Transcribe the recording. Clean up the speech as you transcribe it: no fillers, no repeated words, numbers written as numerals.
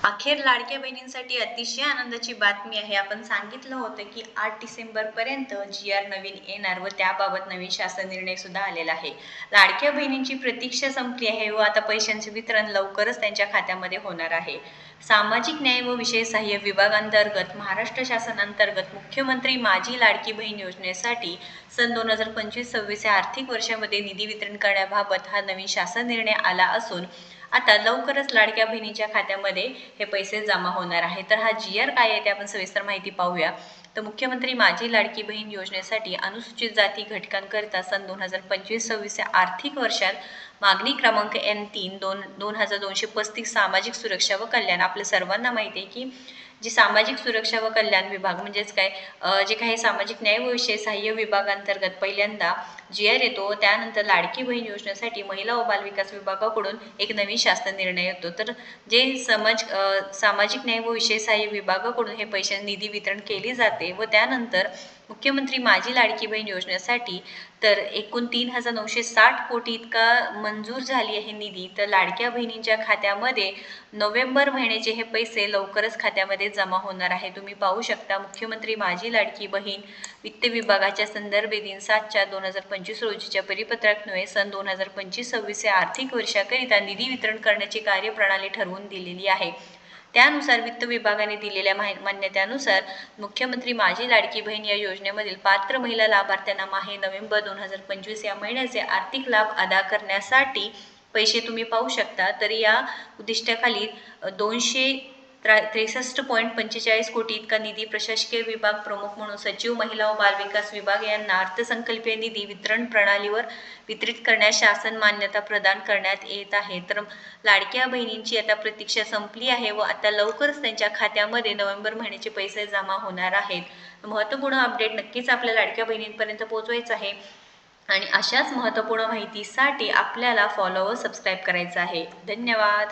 अखेर लाडक्या बहिणींसाठी अतिशय आनंदाची बातमी आहे. आपण सांगितलं होतं की 8 डिसेंबरपर्यंत जी.आर नवीन येणार व त्याबाबत नवीन शासन निर्णय सुद्धा आलेला आहे. लाडक्या बहिणींची प्रतीक्षा संपली आहे व आता पैशांचे वितरण लवकरच त्यांच्या खात्यामध्ये होणार आहे. सामाजिक न्याय व विशेष सहाय्य विभागांतर्गत महाराष्ट्र शासनांतर्गत मुख्यमंत्री माझी लाडकी बहीण योजनेसाठी सन 2025-26 या आर्थिक वर्षामध्ये निधी वितरण करण्याबाबत हा नवीन शासन निर्णय आला असून आता लवकरच लाडक्या बहिणीच्या खात्यामध्ये हे पैसे जमा होणार आहे. तर हा जी.आर काय आहे ते आपण सविस्तर माहिती पाहूया. तर मुख्यमंत्री माझी लाडकी बहीण योजनेसाठी अनुसूचित जाती घटकांकरिता सन 2025-26 या आर्थिक वर्षात मागणी क्रमांक N3 2235 सामाजिक सुरक्षा व कल्याण. आपल्या सर्वांना माहिती आहे की जी सामाजिक सुरक्षा व कल्याण विभाग म्हणजेच काय जे काही सामाजिक न्याय व विशेष सहाय्य विभागांतर्गत पहिल्यांदा जी.आर येतो, त्यानंतर लाडकी बहीण योजनेसाठी महिला व बालविकास विभागाकडून एक नवीन शासन निर्णय येतो. तर जे सामाजिक न्याय व विशेष सहाय्य विभागाकडून हे पैसे निधी वितरण केली जाते व त्यानंतर मुख्यमंत्री माझी लाडकी बहीण योजनेसाठी तर एकूण 3,960 कोटी इतका मंजूर झाली आहे निधी. तर लाडक्या बहिणींच्या खात्यामध्ये नोव्हेंबर महिन्याचे हे पैसे लवकरच खात्यामध्ये जमा होणार आहे. तुम्ही पाहू शकता मुख्यमंत्री माझी लाडकी बहीण वित्त विभागाच्या संदर्भ दिन 7/4/2025 रोजीच्या परिपत्रकान्वये सन 2025-26 या आर्थिक वर्षाकरिता निधी वितरण करण्याची कार्यप्रणाली ठरवून दिलेली आहे. त्यानुसार वित्त विभागाने दिलेल्या मान्यतेनुसार मुख्यमंत्री माझी लाडकी बहीण या योजनेमधील पात्र महिला लाभार्थ्यांना माहे नोव्हेंबर 2025 या महिन्याचे आर्थिक लाभ अदा करण्यासाठी पैसे तुम्ही पाहू शकता. तर या उद्दिष्टाखाली 263.45 कोटी इतका निधी प्रशासकीय विभाग प्रमुख म्हणून सचिव महिला व बालविकास विभाग यांना अर्थसंकल्पीय निधी वितरण प्रणालीवर वितरित करण्यास शासन मान्यता प्रदान करण्यात येत आहे. तर लाडक्या बहिणींची आता प्रतीक्षा संपली आहे व आता लवकरच त्यांच्या खात्यामध्ये नोव्हेंबर महिन्याचे पैसे जमा होणार आहेत. महत्त्वपूर्ण अपडेट नक्कीच आपल्या लाडक्या बहिणींपर्यंत पोहोचवायचं आहे आणि अशाच महत्त्वपूर्ण माहितीसाठी आपल्याला फॉलो व सबस्क्राईब करायचं आहे. धन्यवाद.